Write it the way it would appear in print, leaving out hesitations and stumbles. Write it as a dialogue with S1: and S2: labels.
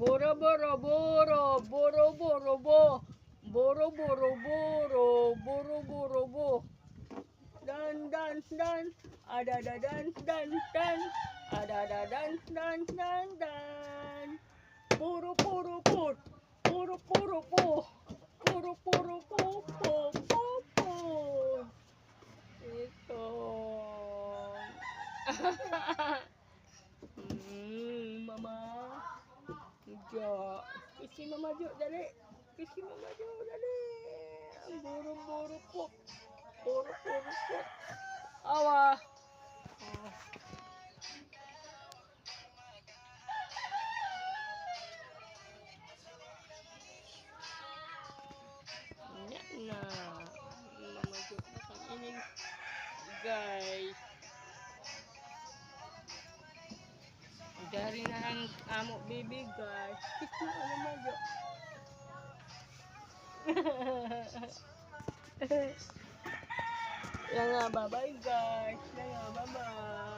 S1: Boro boro boro, boro boro bo, boro boro boro, boro boro bo. Dan dan dan, ada dan dan dan, ada dan dan dan dan. Boro boro boro, boro boro bo, boro boro bo bo bo bo. Ito. Mama. Jo. Kisi Mama Jo dali. Kisi Mama Jo dali. Buru-buru po. Buru-buru po. Awa. Oh. Yan na. Mama Jo na kainin. Guys. Dari na ang amo baby guys. Kiss na ano Mama Jo. Yan nga, bye-bye guys. Yan nga, bye-bye.